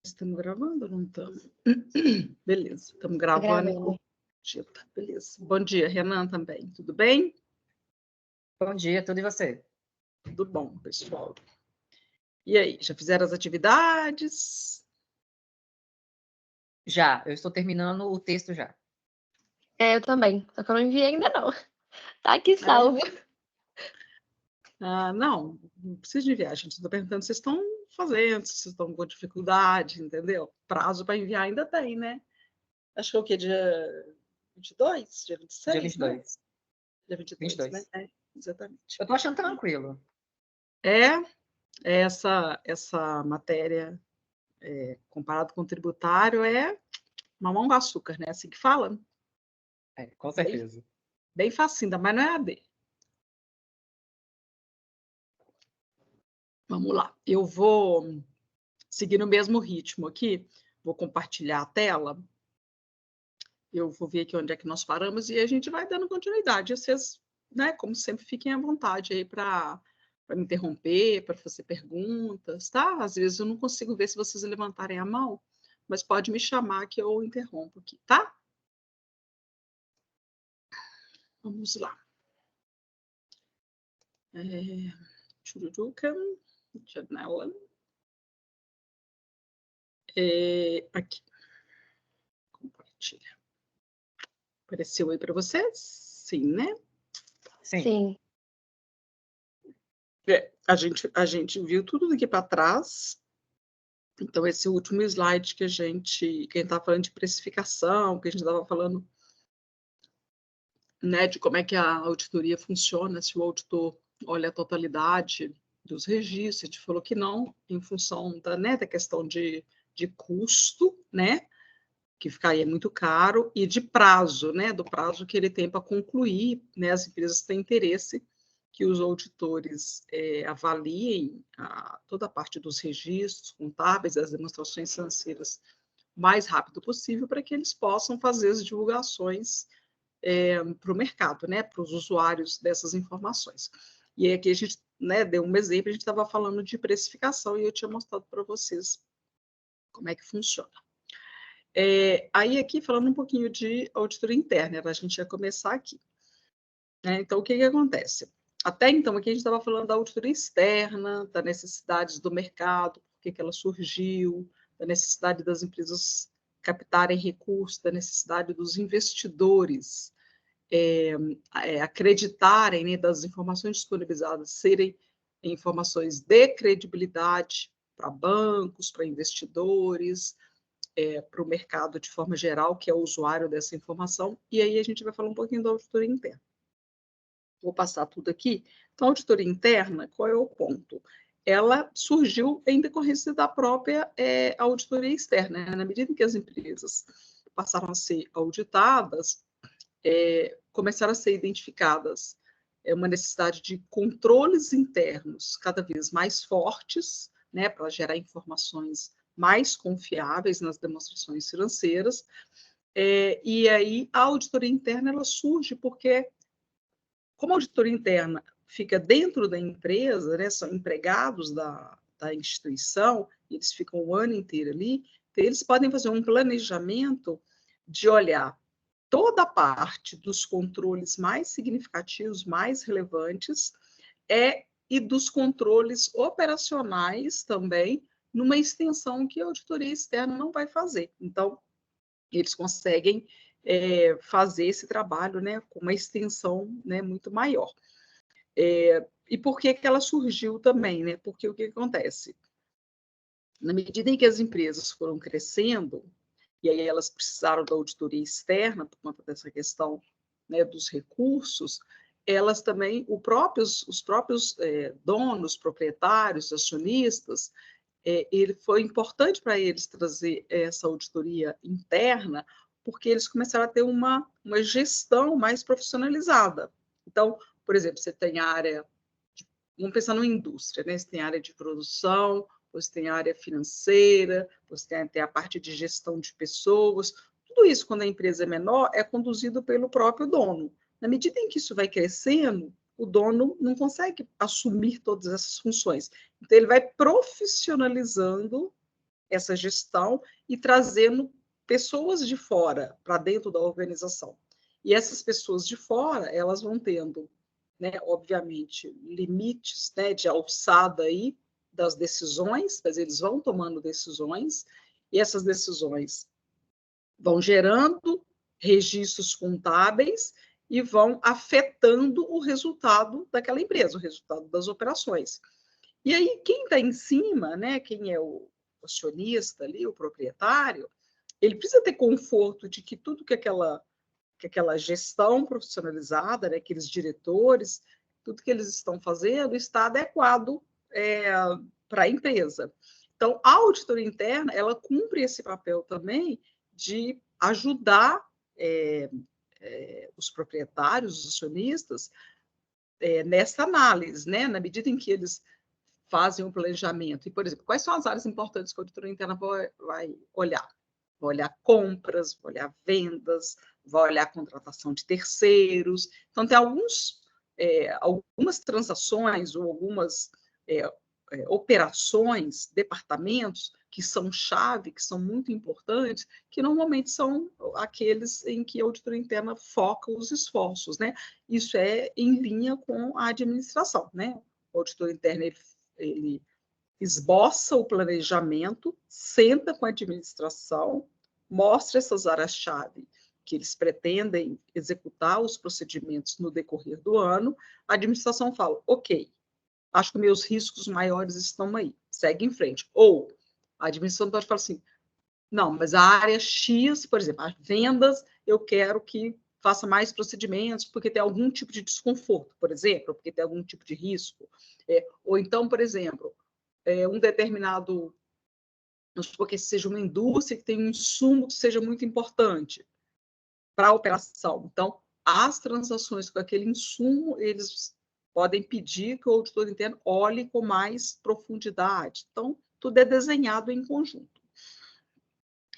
Estamos gravando ou não estamos? Beleza, estamos Tá gravando. gravando. Beleza. Bom dia, Renan, também. Tudo bem? Bom dia, tudo e você? Tudo bom, pessoal. E aí, já fizeram as atividades? Já, eu estou terminando o texto já. Eu também, só que eu não enviei ainda não. Tá aqui salvo. Não precisa de enviar, gente. Estou perguntando se vocês estão fazendo, se vocês estão com dificuldade, entendeu? Prazo para enviar ainda tem, né? Acho que é o quê? Dia 22? Dia 26? Dia 22. Né? Dia 22, né? Exatamente. Eu estou achando tranquilo. Essa matéria, comparado com o tributário, é mamão com açúcar, né? Assim que fala? Com certeza. Bem facinho, mas não é AD. Vamos lá. Eu vou seguir no mesmo ritmo aqui. Vou compartilhar a tela. Eu vou ver aqui onde é que nós paramos e a gente vai dando continuidade. Vocês, né, como sempre, fiquem à vontade aí para me interromper, para fazer perguntas, tá? Às vezes eu não consigo ver se vocês levantarem a mão, mas pode me chamar que eu interrompo aqui, tá? Vamos lá. Chururuca, janela. Aqui. Compartilha. Apareceu aí para vocês? Sim, né? Sim. A gente viu tudo daqui para trás. Então, esse último slide que a gente estava falando de precificação, que a gente estava falando, né, de como é que a auditoria funciona, se o auditor olha a totalidade dos registros, a gente falou que não, em função da questão de custo, né, que ficaria muito caro, e de prazo, né, do prazo que ele tem para concluir, né, as empresas têm interesse que os auditores avaliem toda a parte dos registros contábeis, as demonstrações financeiras, o mais rápido possível, para que eles possam fazer as divulgações para o mercado, né, para os usuários dessas informações. E aí aqui a gente, né, deu um exemplo, a gente estava falando de precificação e eu tinha mostrado para vocês como é que funciona. Aí aqui, falando um pouquinho de auditoria interna, a gente ia começar aqui. Então, o que acontece? Até então, aqui a gente estava falando da auditoria externa, da necessidade do mercado, por que ela surgiu, da necessidade das empresas captarem recursos, da necessidade dos investidores acreditarem, né, das informações disponibilizadas serem informações de credibilidade para bancos, para investidores, para o mercado de forma geral, que é o usuário dessa informação, e aí a gente vai falar um pouquinho da auditoria interna. Vou passar tudo aqui. Então, a auditoria interna, qual é o ponto? Ela surgiu em decorrência da própria auditoria externa. Né? Na medida em que as empresas passaram a ser auditadas, começaram a ser identificadas uma necessidade de controles internos cada vez mais fortes, né, para gerar informações mais confiáveis nas demonstrações financeiras. E aí a auditoria interna ela surge porque, como a auditoria interna fica dentro da empresa, né, são empregados da instituição, eles ficam o ano inteiro ali, então eles podem fazer um planejamento de olhar toda a parte dos controles mais significativos, mais relevantes, e dos controles operacionais também, numa extensão que a auditoria externa não vai fazer. Então, eles conseguem fazer esse trabalho, né, com uma extensão, né, muito maior. E por que ela surgiu também? Né? Porque o que acontece? Na medida em que as empresas foram crescendo, e aí elas precisaram da auditoria externa por conta dessa questão, né, dos recursos, elas também, os próprios donos, proprietários, acionistas, foi importante para eles trazer essa auditoria interna, porque eles começaram a ter uma gestão mais profissionalizada. Então, por exemplo, você tem a área, vamos pensar numa indústria, né? Você tem a área de produção, você tem a área financeira, você tem a parte de gestão de pessoas. Tudo isso, quando a empresa é menor, é conduzido pelo próprio dono. Na medida em que isso vai crescendo, o dono não consegue assumir todas essas funções. Então, ele vai profissionalizando essa gestão e trazendo pessoas de fora para dentro da organização. E essas pessoas de fora, elas vão tendo, né, obviamente, limites, né, de alçada aí das decisões, mas eles vão tomando decisões, e essas decisões vão gerando registros contábeis e vão afetando o resultado daquela empresa, o resultado das operações. E aí, quem está em cima, né, quem é o acionista ali, o proprietário, ele precisa ter conforto de que tudo que aquela gestão profissionalizada, né, aqueles diretores, tudo que eles estão fazendo está adequado para a empresa. Então, a auditoria interna, ela cumpre esse papel também de ajudar os proprietários, os acionistas, nessa análise, né? Na medida em que eles fazem um planejamento. E, por exemplo, quais são as áreas importantes que a auditoria interna vai olhar? Vai olhar compras, vai olhar vendas, vai olhar contratação de terceiros. Então, tem algumas transações ou algumas operações, departamentos que são chave, que são muito importantes, que normalmente são aqueles em que a auditoria interna foca os esforços, né? Isso é em linha com a administração, né? O auditor interno, ele esboça o planejamento, senta com a administração, mostra essas áreas-chave que eles pretendem executar os procedimentos no decorrer do ano, a administração fala, ok, acho que meus riscos maiores estão aí, segue em frente. Ou a administração pode falar assim, não, mas a área X, por exemplo, as vendas, eu quero que faça mais procedimentos, porque tem algum tipo de desconforto, por exemplo, porque tem algum tipo de risco. Ou então, por exemplo, um determinado, vamos supor que seja uma indústria que tem um insumo que seja muito importante para a operação. Então, as transações com aquele insumo, eles podem pedir que o auditor interno olhe com mais profundidade. Então, tudo é desenhado em conjunto.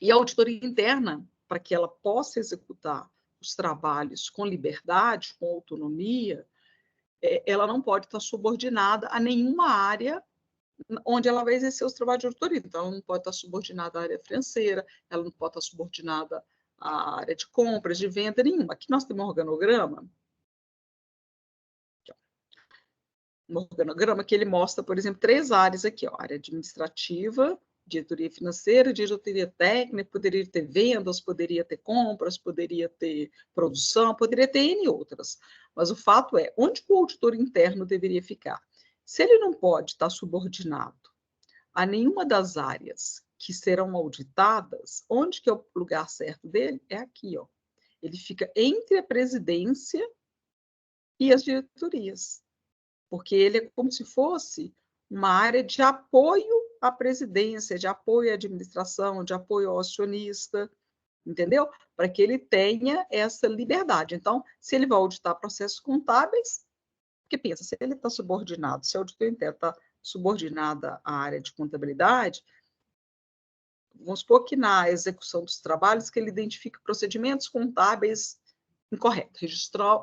E a auditoria interna, para que ela possa executar os trabalhos com liberdade, com autonomia, ela não pode estar subordinada a nenhuma área onde ela vai exercer os trabalhos de auditoria. Então, ela não pode estar subordinada à área financeira, ela não pode estar subordinada à área de compras, de venda, nenhuma. Aqui nós temos um organograma que ele mostra, por exemplo, 3 áreas aqui, ó, área administrativa, diretoria financeira, diretoria técnica, poderia ter vendas, poderia ter compras, poderia ter produção, poderia ter N outras. Mas o fato é, onde o auditor interno deveria ficar? Se ele não pode estar subordinado a nenhuma das áreas que serão auditadas, onde que é o lugar certo dele? É aqui, ó. Ele fica entre a presidência e as diretorias, porque ele é como se fosse uma área de apoio à presidência, de apoio à administração, de apoio ao acionista, entendeu? Para que ele tenha essa liberdade. Então, se ele vai auditar processos contábeis, porque pensa, se ele está subordinado, se o auditor interno está subordinada à área de contabilidade, vamos supor que na execução dos trabalhos que ele identifica procedimentos contábeis incorretos,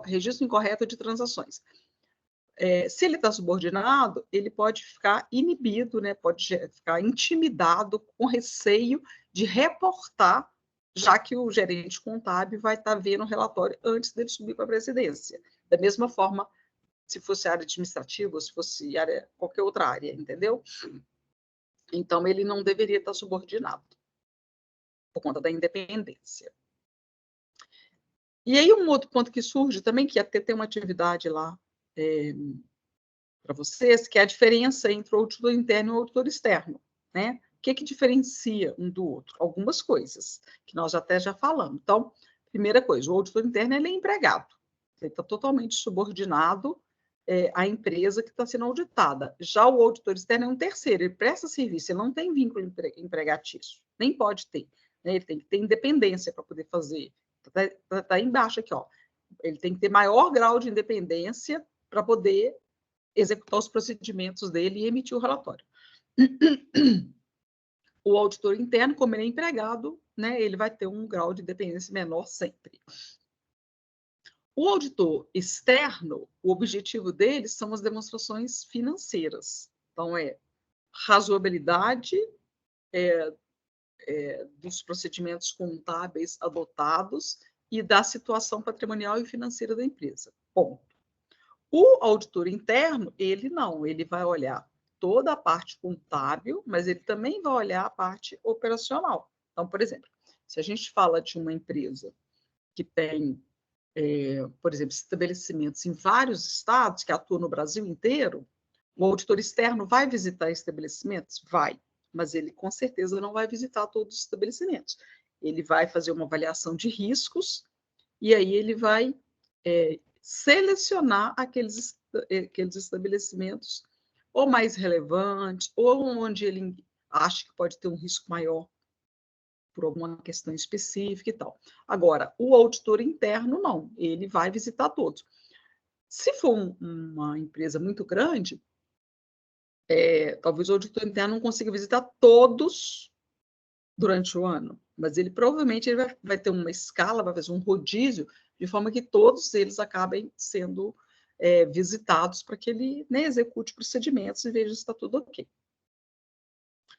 registro incorreto de transações. Se ele está subordinado, ele pode ficar inibido, né? Pode ficar intimidado, com receio de reportar, já que o gerente contábil vai estar vendo o relatório antes dele subir para a presidência. Da mesma forma, se fosse área administrativa, ou se fosse qualquer outra área, entendeu? Então, ele não deveria estar subordinado, por conta da independência. E aí, um outro ponto que surge também, que até tem uma atividade lá para vocês, que é a diferença entre o auditor interno e o auditor externo, né? O que diferencia um do outro? Algumas coisas, que nós até já falamos. Então, primeira coisa, o auditor interno ele é empregado, ele está totalmente subordinado à empresa que está sendo auditada. Já o auditor externo é um terceiro, ele presta serviço, ele não tem vínculo empregatício, nem pode ter, né? Ele tem que ter independência para poder fazer. Está embaixo aqui, ó. Ele tem que ter maior grau de independência para poder executar os procedimentos dele e emitir o relatório. O auditor interno, como ele é empregado, né, ele vai ter um grau de dependência menor sempre. O auditor externo, o objetivo dele são as demonstrações financeiras. Então, razoabilidade dos procedimentos contábeis adotados e da situação patrimonial e financeira da empresa. Ponto. O auditor interno, ele não, ele vai olhar toda a parte contábil, mas ele também vai olhar a parte operacional. Então, por exemplo, se a gente fala de uma empresa que tem, por exemplo, estabelecimentos em vários estados, que atua no Brasil inteiro, o auditor externo vai visitar estabelecimentos? Vai, mas ele com certeza não vai visitar todos os estabelecimentos. Ele vai fazer uma avaliação de riscos e aí ele vai selecionar aqueles estabelecimentos ou mais relevantes, ou onde ele acha que pode ter um risco maior por alguma questão específica e tal. Agora, o auditor interno, não, ele vai visitar todos. Se for uma empresa muito grande, talvez o auditor interno não consiga visitar todos durante o ano, mas ele provavelmente vai ter uma escala, vai fazer um rodízio, de forma que todos eles acabem sendo visitados para que ele, né, execute procedimentos e veja se está tudo ok.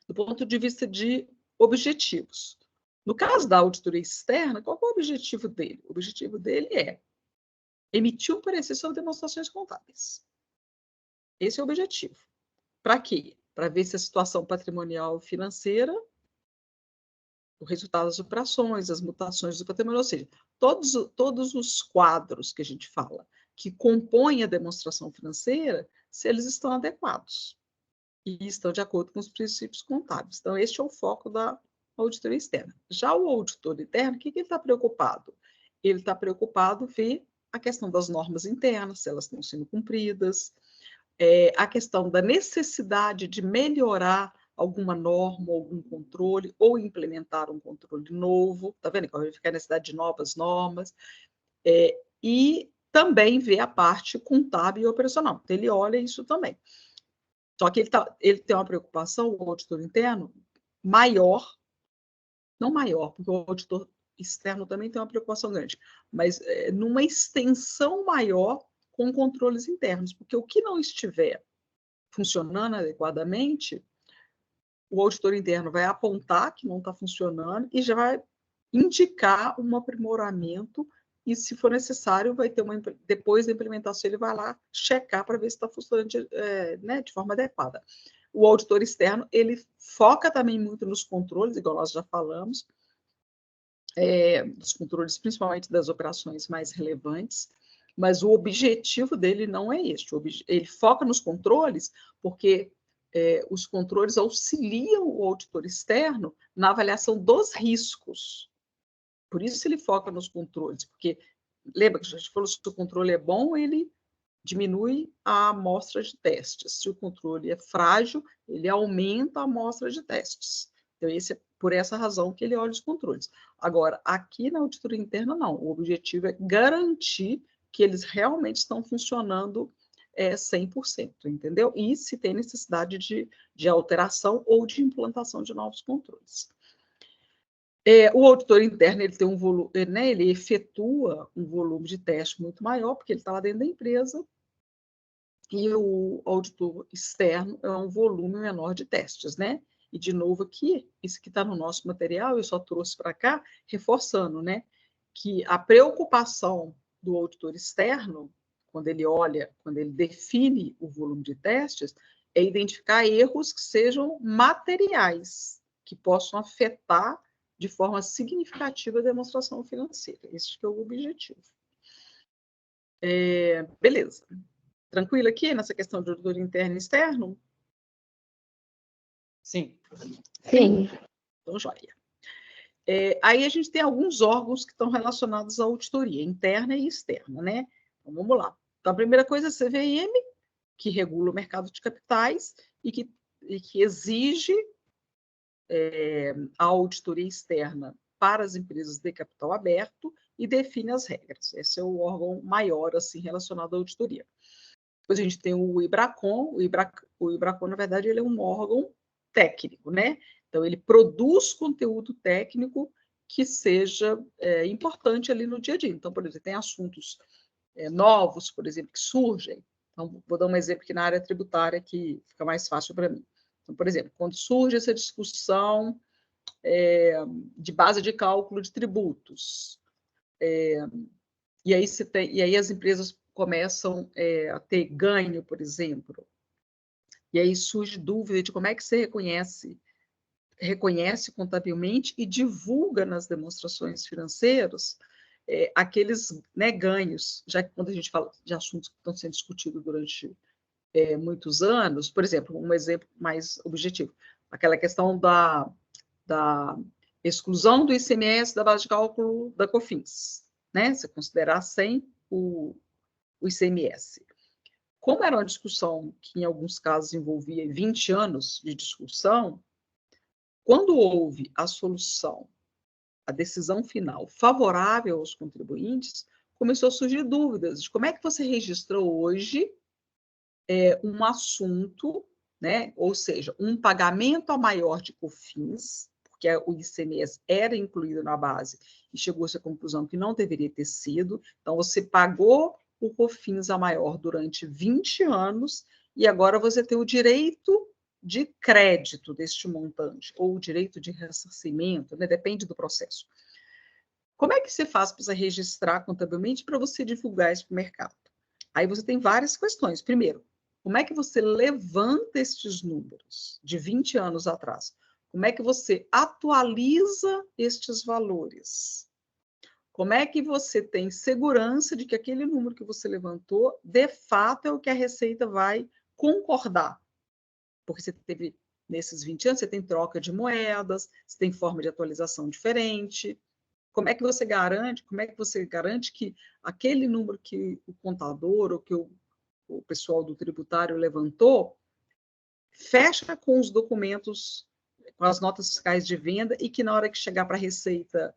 Do ponto de vista de objetivos. No caso da auditoria externa, qual é o objetivo dele? O objetivo dele é emitir um parecer sobre demonstrações contábeis. Esse é o objetivo. Para quê? Para ver se a situação patrimonial e financeira, o resultado das operações, as mutações do patrimônio, ou seja, todos os quadros que a gente fala, que compõem a demonstração financeira, se eles estão adequados e estão de acordo com os princípios contábeis. Então, este é o foco da auditoria externa. Já o auditor interno, o que ele está preocupado? Ele está preocupado em ver a questão das normas internas, se elas estão sendo cumpridas, a questão da necessidade de melhorar alguma norma, algum controle, ou implementar um controle novo, tá vendo? Vai ficar a necessidade de novas normas, e também ver a parte contábil e operacional. Então, ele olha isso também. Só que ele tem uma preocupação, o auditor interno, maior, não maior, porque o auditor externo também tem uma preocupação grande, mas numa extensão maior com controles internos, porque o que não estiver funcionando adequadamente, o auditor interno vai apontar que não está funcionando e já vai indicar um aprimoramento e, se for necessário, vai ter depois da implementação, ele vai lá checar para ver se está funcionando de forma adequada. O auditor externo, ele foca também muito nos controles, igual nós já falamos, dos controles, principalmente das operações mais relevantes, mas o objetivo dele não é este. Ele foca nos controles porque os controles auxiliam o auditor externo na avaliação dos riscos. Por isso ele foca nos controles, porque lembra que a gente falou, se o controle é bom, ele diminui a amostra de testes. Se o controle é frágil, ele aumenta a amostra de testes. Então, por essa razão que ele olha os controles. Agora, aqui na auditoria interna, não. O objetivo é garantir que eles realmente estão funcionando 100%, entendeu? E se tem necessidade de alteração ou de implantação de novos controles. O auditor interno, ele tem um volume, né, ele efetua um volume de teste muito maior, porque ele está lá dentro da empresa, e o auditor externo é um volume menor de testes, né? E, de novo, aqui, isso que está no nosso material, eu só trouxe para cá, reforçando, né? Que a preocupação do auditor externo, quando ele define o volume de testes, é identificar erros que sejam materiais, que possam afetar de forma significativa a demonstração financeira. Esse que é o objetivo. Beleza. Tranquilo aqui nessa questão de auditor interno e externo? Sim. Sim. Então, joia. Aí a gente tem alguns órgãos que estão relacionados à auditoria interna e externa, né? Então, vamos lá. Então, a primeira coisa é a CVM, que regula o mercado de capitais e que exige a auditoria externa para as empresas de capital aberto e define as regras. Esse é o órgão maior, assim, relacionado à auditoria. Depois a gente tem o IBRACON. O IBRACON, na verdade, ele é um órgão técnico, né? Então, ele produz conteúdo técnico que seja importante ali no dia a dia. Então, por exemplo, tem assuntos novos, por exemplo, que surgem. Então, vou dar um exemplo aqui na área tributária que fica mais fácil para mim. Então, por exemplo, quando surge essa discussão de base de cálculo de tributos. E aí as empresas começam a ter ganho, por exemplo. E aí surge dúvida de como é que você reconhece contabilmente e divulga nas demonstrações financeiras aqueles, né, ganhos, já que quando a gente fala de assuntos que estão sendo discutidos durante muitos anos, por exemplo, um exemplo mais objetivo, aquela questão da exclusão do ICMS da base de cálculo da COFINS, né? Se considerar sem o ICMS. Como era uma discussão que, em alguns casos, envolvia 20 anos de discussão, quando houve a solução, a decisão final favorável aos contribuintes, começou a surgir dúvidas de como é que você registrou hoje um assunto, né? Ou seja, um pagamento a maior de COFINS, porque o ICMS era incluído na base e chegou-se à conclusão que não deveria ter sido. Então, você pagou o COFINS a maior durante 20 anos e agora você tem o direito de crédito deste montante, ou o direito de ressarcimento, né? Depende do processo. Como é que você faz para você registrar contabilmente para você divulgar isso para o mercado? Aí você tem várias questões. Primeiro, como é que você levanta estes números de 20 anos atrás? Como é que você atualiza estes valores? Como é que você tem segurança de que aquele número que você levantou, de fato, é o que a Receita vai concordar? Porque você teve, nesses 20 anos, você tem troca de moedas, você tem forma de atualização diferente. Como é que você garante que aquele número que o contador ou que o pessoal do tributário levantou fecha com os documentos, com as notas fiscais de venda e que na hora que chegar para a Receita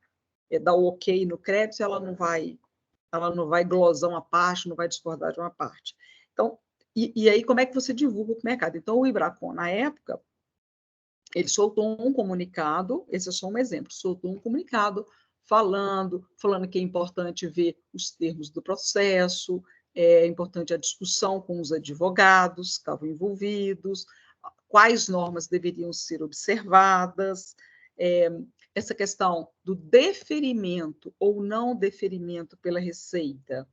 dar o ok no crédito, ela não vai glosar uma parte, não vai discordar de uma parte. Então, e aí como é que você divulga para o mercado? Então, o Ibracon, na época, ele soltou um comunicado, esse é só um exemplo, soltou um comunicado falando que é importante ver os termos do processo, é importante a discussão com os advogados que estavam envolvidos, quais normas deveriam ser observadas, essa questão do deferimento ou não deferimento pela Receita,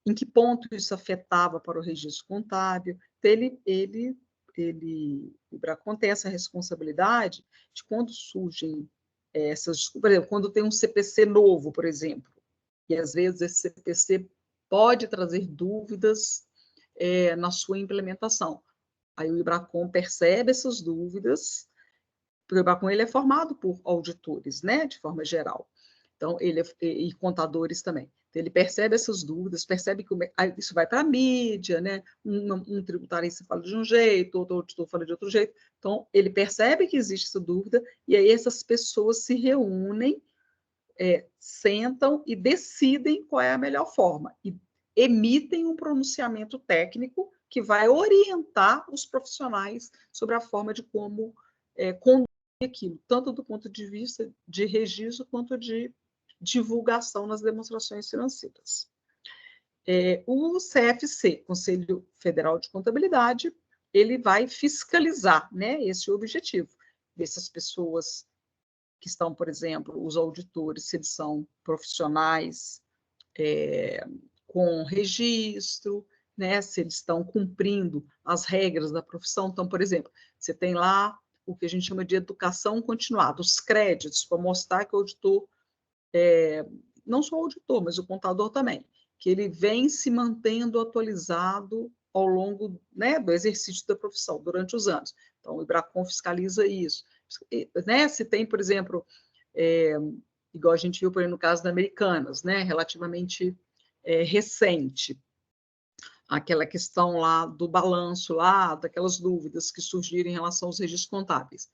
em que ponto isso afetava para o registro contábil. Então, o Ibracon tem essa responsabilidade de quando surgem essas, por exemplo, quando tem um CPC novo, por exemplo, e às vezes esse CPC pode trazer dúvidas na sua implementação. Aí o Ibracon percebe essas dúvidas, porque o Ibracon ele é formado por auditores, né, de forma geral. Então, e contadores também. Então, ele percebe essas dúvidas, percebe que isso vai para a mídia, né? Um tributarista fala de um jeito, outro auditor fala de outro jeito. Então, ele percebe que existe essa dúvida, e aí essas pessoas se reúnem, sentam e decidem qual é a melhor forma, e emitem um pronunciamento técnico que vai orientar os profissionais sobre a forma de como conduzir aquilo, tanto do ponto de vista de registro quanto de divulgação nas demonstrações financeiras. O CFC, Conselho Federal de Contabilidade, ele vai fiscalizar, né, esse objetivo, ver se as pessoas que estão, por exemplo, os auditores, se eles são profissionais com registro, né, se eles estão cumprindo as regras da profissão. Então, por exemplo, você tem lá o que a gente chama de educação continuada, os créditos, para mostrar que o auditor, não só o auditor, mas o contador também, que ele vem se mantendo atualizado ao longo, né, do exercício da profissão, durante os anos. Então, o Ibracon fiscaliza isso. Né, se tem, por exemplo, igual a gente viu, por exemplo, no caso da Americanas, né, relativamente recente, aquela questão lá do balanço, lá, daquelas dúvidas que surgiram em relação aos registros contábeis.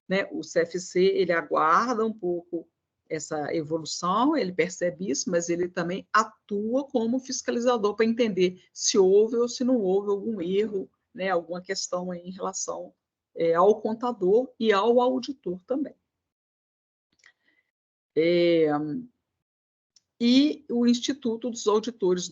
Né? O CFC, ele aguarda um pouco essa evolução, ele percebe isso, mas ele também atua como fiscalizador para entender se houve ou se não houve algum erro, né? Alguma questão aí em relação ao contador e ao auditor também. E o Instituto dos Auditores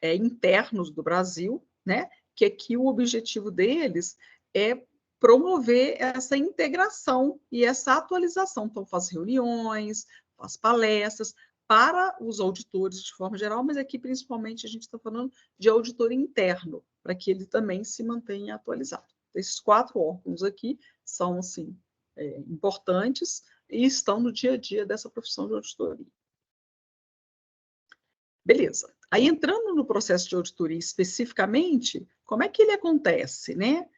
Internos do Brasil, né? Que aqui o objetivo deles é promover essa integração e essa atualização. Então, faz reuniões, faz palestras para os auditores de forma geral, mas aqui principalmente a gente está falando de auditor interno, para que ele também se mantenha atualizado. Esses 4 órgãos aqui são, assim, importantes e estão no dia a dia dessa profissão de auditoria. Beleza. Aí, entrando no processo de auditoria especificamente, como é que ele acontece, né?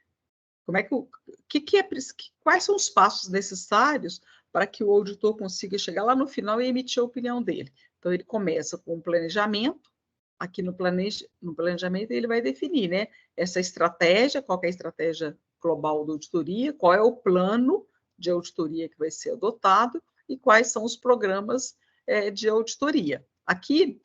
Como é quais são os passos necessários para que o auditor consiga chegar lá no final e emitir a opinião dele? Então, ele começa com o planejamento. Aqui no planejamento ele vai definir, né, essa estratégia, qual é a estratégia global da auditoria, qual é o plano de auditoria que vai ser adotado e quais são os programas de auditoria. Aqui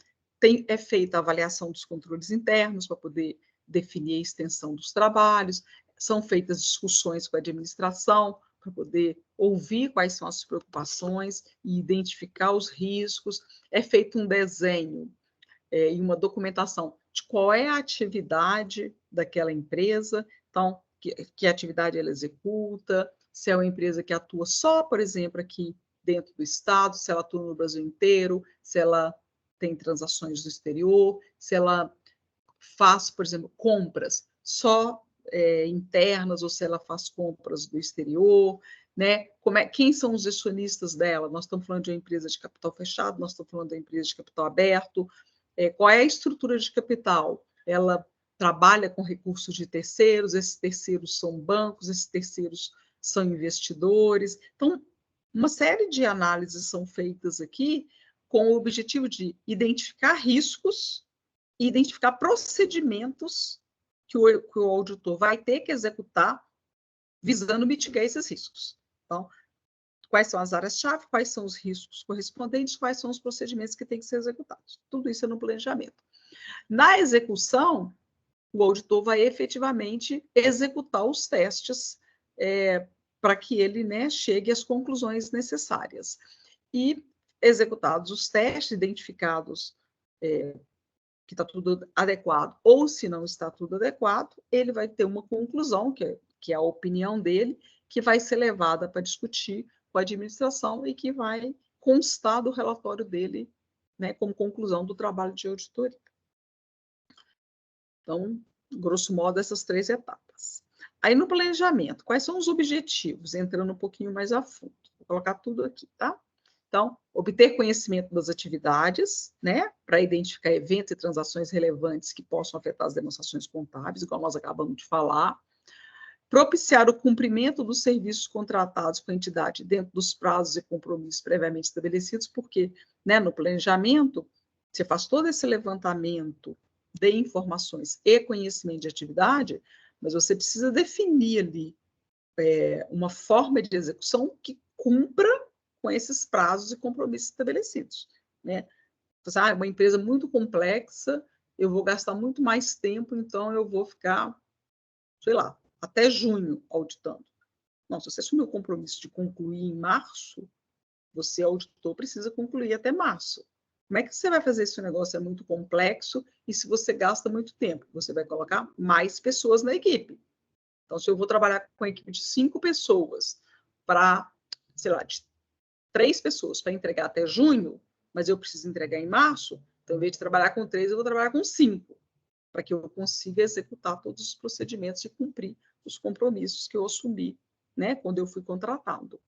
é feita a avaliação dos controles internos para poder definir a extensão dos trabalhos, são feitas discussões com a administração para poder ouvir quais são as preocupações e identificar os riscos, é feito um desenho e uma documentação de qual é a atividade daquela empresa, então, que atividade ela executa, se é uma empresa que atua só, por exemplo, aqui dentro do estado, se ela atua no Brasil inteiro, se ela tem transações do exterior, se ela faz, por exemplo, compras só internas ou se ela faz compras do exterior, né? Quem são os acionistas dela? Nós estamos falando de uma empresa de capital fechado, nós estamos falando de uma empresa de capital aberto, qual é a estrutura de capital? Ela trabalha com recursos de terceiros, esses terceiros são bancos, esses terceiros são investidores. Então, uma série de análises são feitas aqui com o objetivo de identificar riscos e identificar procedimentos que o auditor vai ter que executar visando mitigar esses riscos. Então, quais são as áreas-chave, quais são os riscos correspondentes, quais são os procedimentos que têm que ser executados. Tudo isso é no planejamento. Na execução, o auditor vai efetivamente executar os testes para que ele, né, chegue às conclusões necessárias. E, executados os testes, identificados que está tudo adequado, ou se não está tudo adequado, ele vai ter uma conclusão, que é a opinião dele, que vai ser levada para discutir com a administração e que vai constar do relatório dele, né, como conclusão do trabalho de auditoria. Então, grosso modo, essas 3 etapas. Aí, no planejamento, quais são os objetivos? Entrando um pouquinho mais a fundo. Vou colocar tudo aqui, tá? Então, obter conhecimento das atividades, né, para identificar eventos e transações relevantes que possam afetar as demonstrações contábeis, igual nós acabamos de falar. Propiciar o cumprimento dos serviços contratados com a entidade dentro dos prazos e compromissos previamente estabelecidos, porque, né, no planejamento, você faz todo esse levantamento de informações e conhecimento de atividade, mas você precisa definir ali uma forma de execução que cumpra com esses prazos e compromissos estabelecidos, né? Uma empresa muito complexa, eu vou gastar muito mais tempo, então eu vou ficar, sei lá, até junho auditando. Não, se você assumiu o compromisso de concluir em março, você, auditor, precisa concluir até março. Como é que você vai fazer se o negócio é muito complexo e se você gasta muito tempo? Você vai colocar mais pessoas na equipe. Então, se eu vou trabalhar com uma equipe de 5 pessoas para, sei lá, de 3 pessoas para entregar até junho, mas eu preciso entregar em março, então, em vez de trabalhar com 3, eu vou trabalhar com 5, para que eu consiga executar todos os procedimentos e cumprir os compromissos que eu assumi, né, quando eu fui contratado.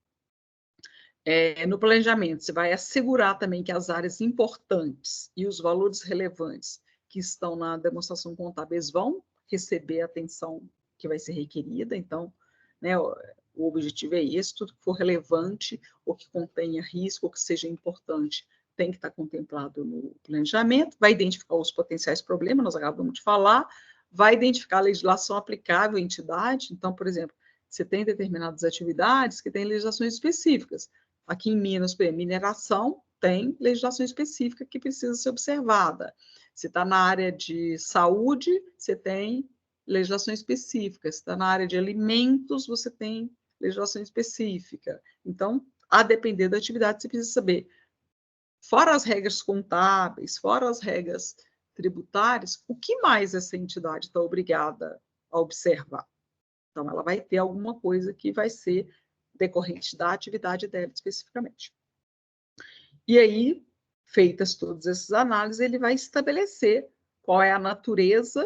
No planejamento, você vai assegurar também que as áreas importantes e os valores relevantes que estão na demonstração contábil vão receber a atenção que vai ser requerida. Então, né, o objetivo é esse: tudo que for relevante, ou que contenha risco, ou que seja importante, tem que estar contemplado no planejamento. Vai identificar os potenciais problemas, nós acabamos de falar, vai identificar a legislação aplicável à entidade. Então, por exemplo, você tem determinadas atividades que têm legislações específicas. Aqui em Minas, por exemplo, mineração tem legislação específica que precisa ser observada. Se está na área de saúde, você tem legislação específica. Se está na área de alimentos, você tem legislação específica. Então, a depender da atividade, você precisa saber, fora as regras contábeis, fora as regras tributárias, o que mais essa entidade está obrigada a observar? Então, ela vai ter alguma coisa que vai ser decorrente da atividade dela especificamente. E aí, feitas todas essas análises, ele vai estabelecer qual é a natureza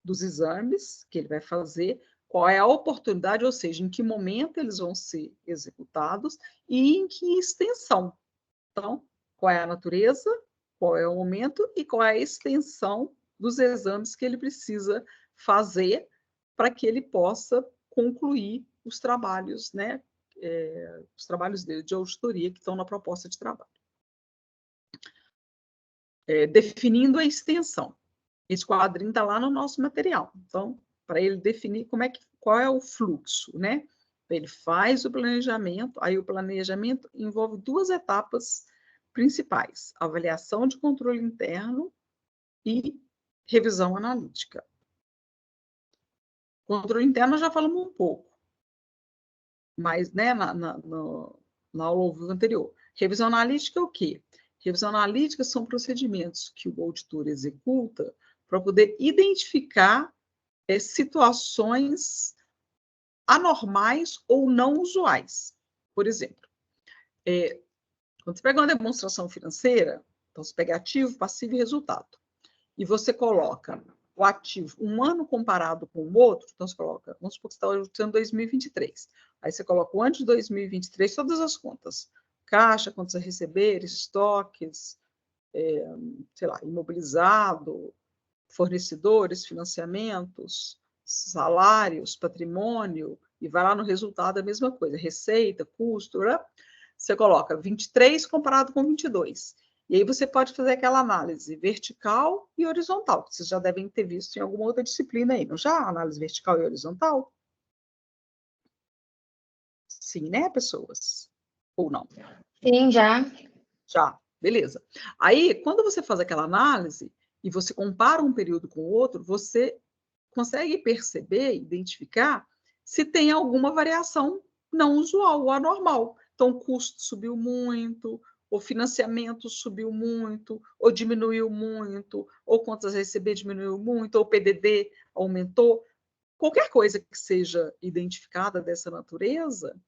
dos exames que ele vai fazer, qual é a oportunidade, ou seja, em que momento eles vão ser executados e em que extensão. Então, qual é a natureza, qual é o momento e qual é a extensão dos exames que ele precisa fazer para que ele possa concluir os trabalhos, né, os trabalhos dele de auditoria que estão na proposta de trabalho. Definindo a extensão. Esse quadrinho está lá no nosso material. Então, para ele definir qual é o fluxo, né? Ele faz o planejamento, aí o planejamento envolve duas etapas principais: avaliação de controle interno e revisão analítica. Controle interno nós já falamos um pouco, mas né, na aula anterior. Revisão analítica é o quê? Revisão analítica são procedimentos que o auditor executa para poder identificar situações anormais ou não usuais. Por exemplo, quando você pega uma demonstração financeira, então você pega ativo, passivo e resultado, e você coloca o ativo um ano comparado com o outro, então você coloca, vamos supor que você está auditando 2023, aí você coloca o ano de 2023, todas as contas, caixa, contas a receber, estoques, sei lá, imobilizado, fornecedores, financiamentos, salários, patrimônio, e vai lá no resultado a mesma coisa, receita, custo, né? Você coloca 23 comparado com 22. E aí você pode fazer aquela análise vertical e horizontal, que vocês já devem ter visto em alguma outra disciplina aí, não já? Análise vertical e horizontal? Sim, né, pessoas? Ou não? Sim, já. Já, beleza. Aí, quando você faz aquela análise e você compara um período com o outro, você consegue perceber, identificar se tem alguma variação não usual ou anormal. Então, o custo subiu muito, o financiamento subiu muito, ou diminuiu muito, ou contas a receber diminuiu muito, ou o PDD aumentou. Qualquer coisa que seja identificada dessa natureza,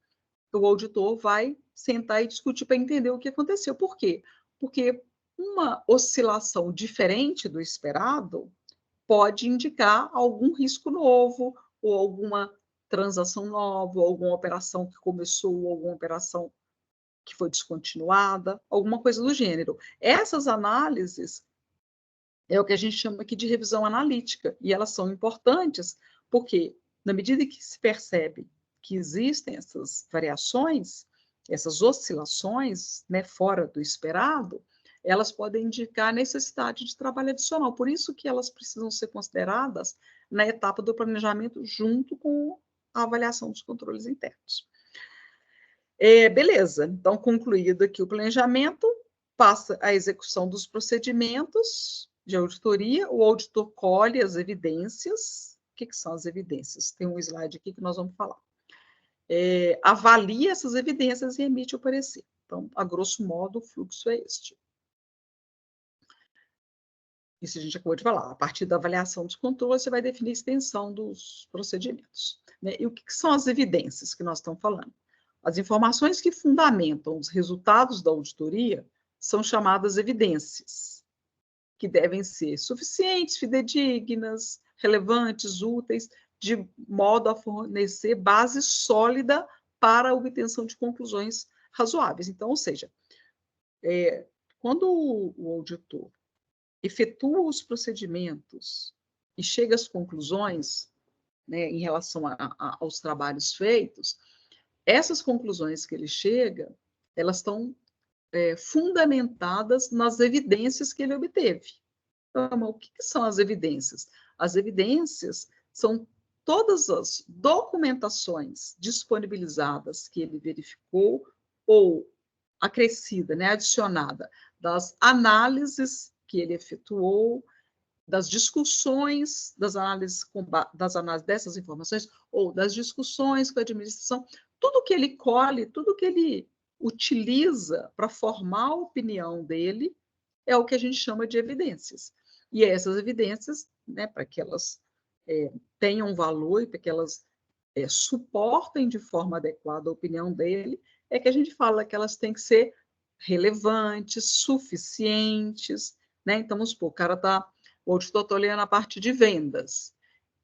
o auditor vai sentar e discutir para entender o que aconteceu. Por quê? Porque uma oscilação diferente do esperado pode indicar algum risco novo, ou alguma transação nova, ou alguma operação que começou, ou alguma operação que foi descontinuada, alguma coisa do gênero. Essas análises é o que a gente chama aqui de revisão analítica, e elas são importantes porque, na medida que se percebe que existem essas variações, essas oscilações, né, fora do esperado, elas podem indicar a necessidade de trabalho adicional. Por isso que elas precisam ser consideradas na etapa do planejamento junto com a avaliação dos controles internos. Beleza, então concluído aqui o planejamento, passa a execução dos procedimentos de auditoria, o auditor colhe as evidências. O que são as evidências? Tem um slide aqui que nós vamos falar. Avalia essas evidências e emite o parecer. Então, a grosso modo, o fluxo é este. Isso a gente acabou de falar. A partir da avaliação dos controles, você vai definir a extensão dos procedimentos. Né? E o que são as evidências que nós estamos falando? As informações que fundamentam os resultados da auditoria são chamadas evidências, que devem ser suficientes, fidedignas, relevantes, úteis, de modo a fornecer base sólida para a obtenção de conclusões razoáveis. Então, ou seja, quando o auditor efetua os procedimentos e chega às conclusões, né, em relação aos trabalhos feitos, essas conclusões que ele chega, elas estão fundamentadas nas evidências que ele obteve. Então, o que são as evidências? As evidências são todas as documentações disponibilizadas que ele verificou ou acrescida, né, adicionada das análises que ele efetuou, das discussões, das análises dessas informações, ou das discussões com a administração, tudo que ele colhe, tudo que ele utiliza para formar a opinião dele, é o que a gente chama de evidências. E essas evidências, né, para que elas tenham valor e para que elas suportem de forma adequada a opinião dele, é que a gente fala que elas têm que ser relevantes, suficientes, né? Então, vamos supor, o auditor está olhando a parte de vendas,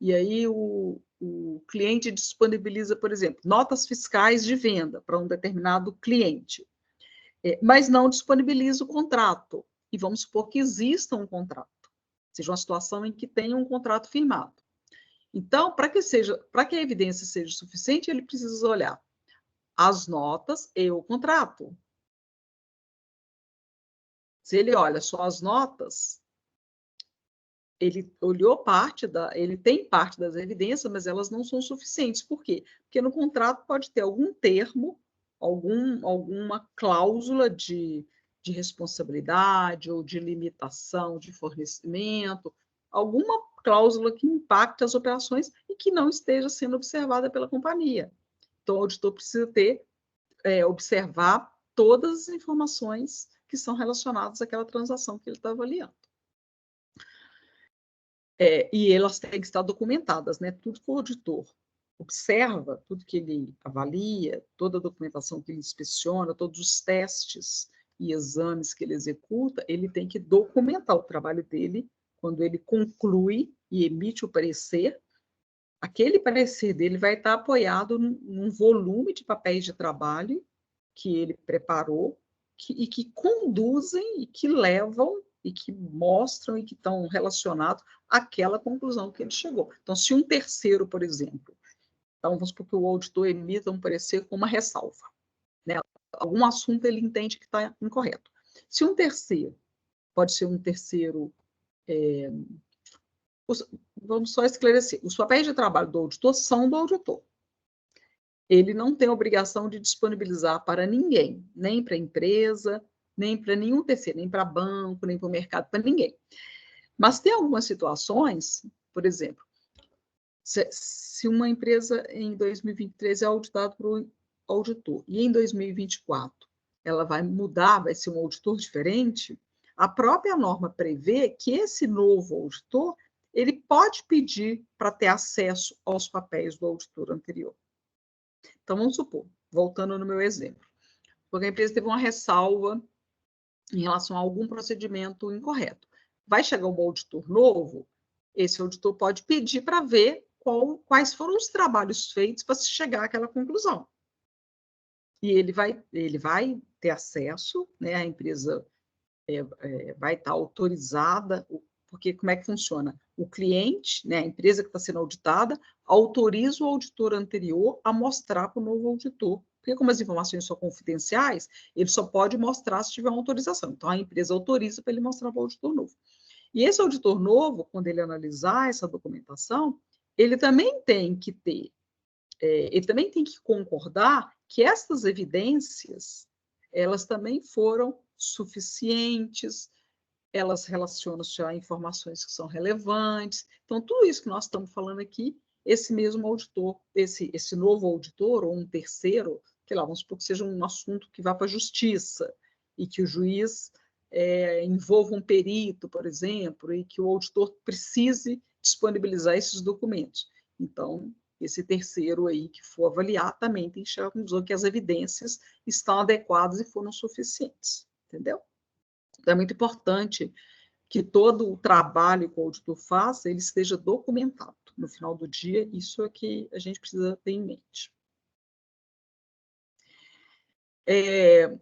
e aí o cliente disponibiliza, por exemplo, notas fiscais de venda para um determinado cliente, mas não disponibiliza o contrato. E vamos supor que exista um contrato, seja uma situação em que tenha um contrato firmado. Então, para que a evidência seja suficiente, ele precisa olhar as notas e o contrato. Se ele olha só as notas, ele tem parte das evidências, mas elas não são suficientes. Por quê? Porque no contrato pode ter algum termo, alguma cláusula de responsabilidade ou de limitação de fornecimento, alguma cláusula que impacte as operações e que não esteja sendo observada pela companhia. Então, o auditor precisa observar todas as informações que são relacionadas àquela transação que ele está avaliando. E elas têm que estar documentadas, né? Tudo que o auditor observa, tudo que ele avalia, toda a documentação que ele inspeciona, todos os testes e exames que ele executa, ele tem que documentar o trabalho dele. Quando ele conclui e emite o parecer, aquele parecer dele vai estar apoiado num volume de papéis de trabalho que ele preparou e que conduzem e que levam e que mostram e que estão relacionados àquela conclusão que ele chegou. Então, se um terceiro, por exemplo, então vamos supor que o auditor emita um parecer com uma ressalva, né? Algum assunto ele entende que está incorreto. Se um terceiro, pode ser um terceiro, vamos só esclarecer, os papéis de trabalho do auditor são do auditor. Ele não tem obrigação de disponibilizar para ninguém, nem para a empresa, nem para nenhum terceiro, nem para banco, nem para o mercado, para ninguém. Mas tem algumas situações, por exemplo, se uma empresa em 2023 é auditada por um auditor e em 2024 ela vai mudar, vai ser um auditor diferente, a própria norma prevê que esse novo auditor ele pode pedir para ter acesso aos papéis do auditor anterior. Então, vamos supor, voltando no meu exemplo, porque a empresa teve uma ressalva em relação a algum procedimento incorreto. Vai chegar um auditor novo, esse auditor pode pedir para ver quais foram os trabalhos feitos para se chegar àquela conclusão. E ele vai ter acesso, né, a empresa vai estar autorizada, porque como é que funciona? O cliente, né, a empresa que está sendo auditada, autoriza o auditor anterior a mostrar para o novo auditor. Porque como as informações são confidenciais, ele só pode mostrar se tiver uma autorização. Então, a empresa autoriza para ele mostrar para o auditor novo. E esse auditor novo, quando ele analisar essa documentação, ele também tem que concordar que essas evidências, elas também foram suficientes, elas relacionam-se a informações que são relevantes. Então, tudo isso que nós estamos falando aqui, esse mesmo auditor, esse novo auditor, ou um terceiro, sei lá, vamos supor que seja um assunto que vá para a justiça, e que o juiz envolva um perito, por exemplo, e que o auditor precise disponibilizar esses documentos. Então, esse terceiro aí que for avaliar também tem que chegar à conclusão que as evidências estão adequadas e foram suficientes, entendeu? Então, é muito importante que todo o trabalho que o auditor faça, ele esteja documentado. No final do dia, isso é que a gente precisa ter em mente.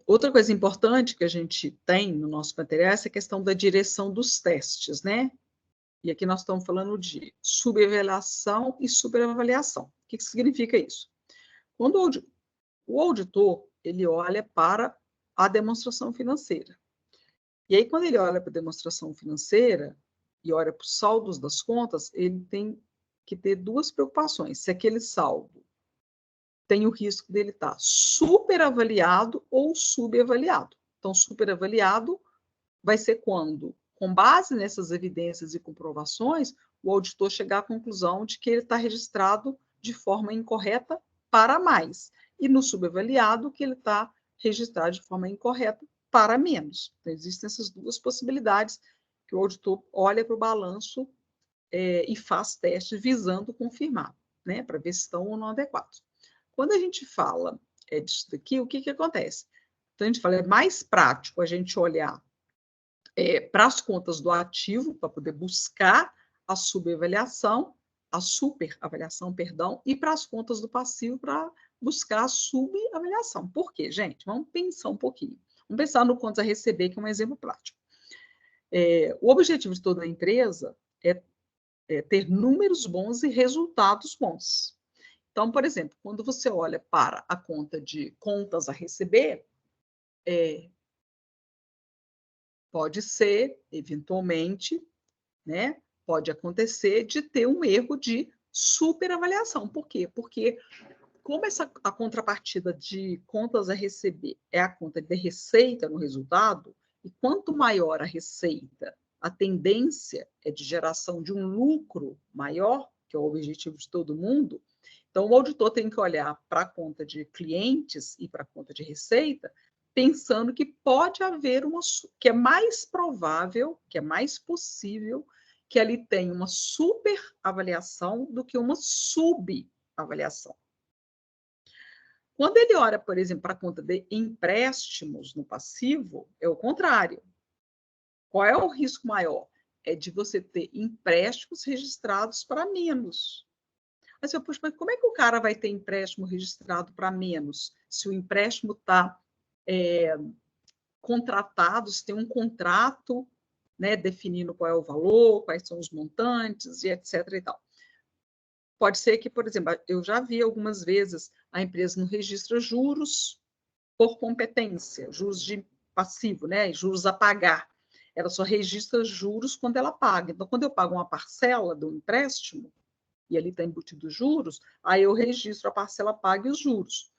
Outra coisa importante que a gente tem no nosso material é essa questão da direção dos testes, né? E aqui nós estamos falando de subavaliação e superavaliação. O que significa isso? Quando o auditor, ele olha para a demonstração financeira. E aí, quando ele olha para a demonstração financeira e olha para os saldos das contas, ele tem que ter duas preocupações. Se aquele saldo tem o risco dele estar superavaliado ou subavaliado. Então, superavaliado vai ser quando, com base nessas evidências e comprovações, o auditor chegar à conclusão de que ele está registrado de forma incorreta para mais. E no subavaliado, que ele está registrado de forma incorreta para menos. Então, existem essas duas possibilidades que o auditor olha para o balanço e faz teste visando confirmar. né, para ver se estão ou não adequados. Quando a gente fala disso daqui, o que acontece? Então, a gente fala, é mais prático a gente olhar para as contas do ativo, para poder buscar a subavaliação, a superavaliação, perdão, e para as contas do passivo para buscar a subavaliação. Por quê, gente? Vamos pensar um pouquinho. Vamos pensar no contas a receber, que é um exemplo prático. O objetivo de toda a empresa é ter números bons e resultados bons. Então, por exemplo, quando você olha para a conta de contas a receber, pode ser, eventualmente, né, pode acontecer de ter um erro de superavaliação. Por quê? Porque como a contrapartida de contas a receber é a conta de receita no resultado, e quanto maior a receita, a tendência é de geração de um lucro maior, que é o objetivo de todo mundo. Então, o auditor tem que olhar para a conta de clientes e para a conta de receita, pensando que pode haver que é mais provável, que é mais possível, que ali tenha uma superavaliação do que uma subavaliação. Quando ele olha, por exemplo, para a conta de empréstimos no passivo, é o contrário. Qual é o risco maior? É de você ter empréstimos registrados para menos. Mas, poxa, mas como é que o cara vai ter empréstimo registrado para menos se o empréstimo está contratado, se tem um contrato, né, definindo qual é o valor, quais são os montantes e etc. e tal. Pode ser que, por exemplo, eu já vi algumas vezes a empresa não registra juros por competência, juros de passivo, né, juros a pagar. Ela só registra juros quando ela paga. Então, quando eu pago uma parcela do empréstimo, e ali está embutido juros, aí eu registro a parcela paga e os juros.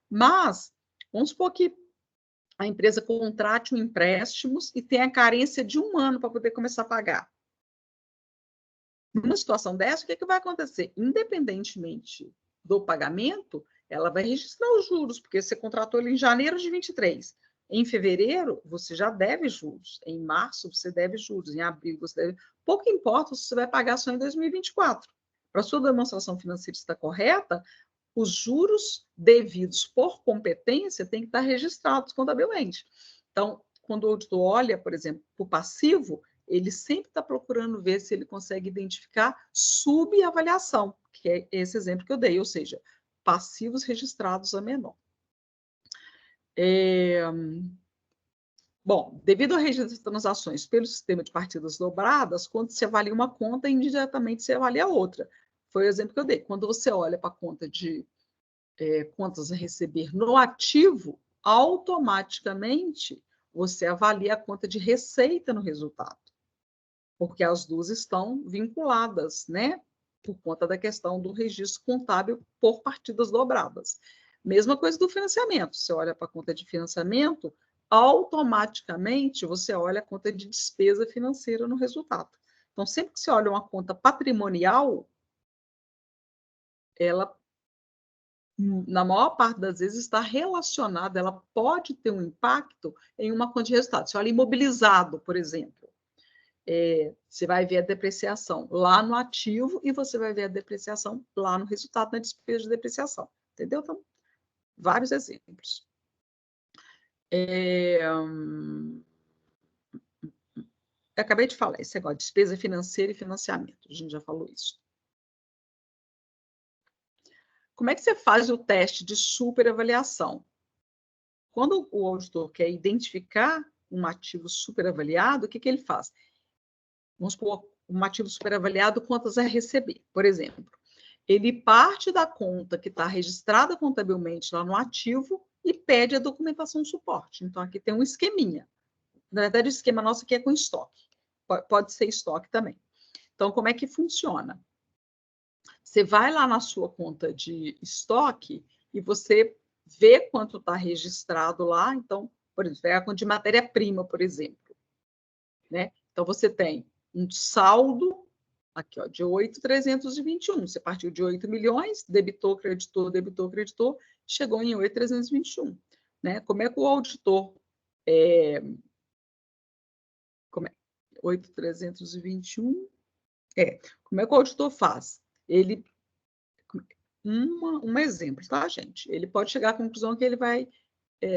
Mas, vamos supor que a empresa contrate um empréstimo e tenha a carência de 1 ano para poder começar a pagar. Numa situação dessa, o que vai acontecer? Independentemente do pagamento, ela vai registrar os juros, porque você contratou ele em janeiro de 23. Em fevereiro, você já deve juros. Em março, você deve juros. Em abril, você deve... Pouco importa se você vai pagar só em 2024. Para a sua demonstração financeira estar correta, os juros devidos por competência têm que estar registrados contabilmente. Então, quando o auditor olha, por exemplo, para o passivo, ele sempre está procurando ver se ele consegue identificar subavaliação, que é esse exemplo que eu dei, ou seja, passivos registrados a menor. Bom, devido ao registro de transações pelo sistema de partidas dobradas, quando se avalia uma conta, indiretamente se avalia a outra. Foi o exemplo que eu dei. Quando você olha para a conta de contas a receber no ativo, automaticamente você avalia a conta de receita no resultado, porque as duas estão vinculadas, né? Por conta da questão do registro contábil por partidas dobradas. Mesma coisa do financiamento. Você olha para a conta de financiamento, automaticamente você olha a conta de despesa financeira no resultado. Então, sempre que você olha uma conta patrimonial, ela, na maior parte das vezes, está relacionada, ela pode ter um impacto em uma conta de resultado. Se olha imobilizado, por exemplo, você vai ver a depreciação lá no ativo e você vai ver a depreciação lá no resultado, na despesa de depreciação. Entendeu? Então, vários exemplos. Eu acabei de falar esse negócio de despesa financeira e financiamento. A gente já falou isso. Como é que você faz o teste de superavaliação? Quando o auditor quer identificar um ativo superavaliado, o que ele faz? Vamos supor, um ativo superavaliado, quantas a receber, por exemplo. Ele parte da conta que está registrada contabilmente lá no ativo e pede a documentação de suporte. Então, aqui tem um esqueminha. Na verdade, o esquema nosso aqui é com estoque. Pode ser estoque também. Então, como é que funciona? Você vai lá na sua conta de estoque e você vê quanto está registrado lá. Então, por exemplo, é a conta de matéria-prima, por exemplo. Né? Então, você tem um saldo aqui, ó, de 8.321. Você partiu de 8 milhões, debitou, creditou, chegou em 8.321. Né? Como é que o auditor... 8.321... Como é que o auditor faz? Ele um exemplo, tá, gente? Ele pode chegar à conclusão que ele vai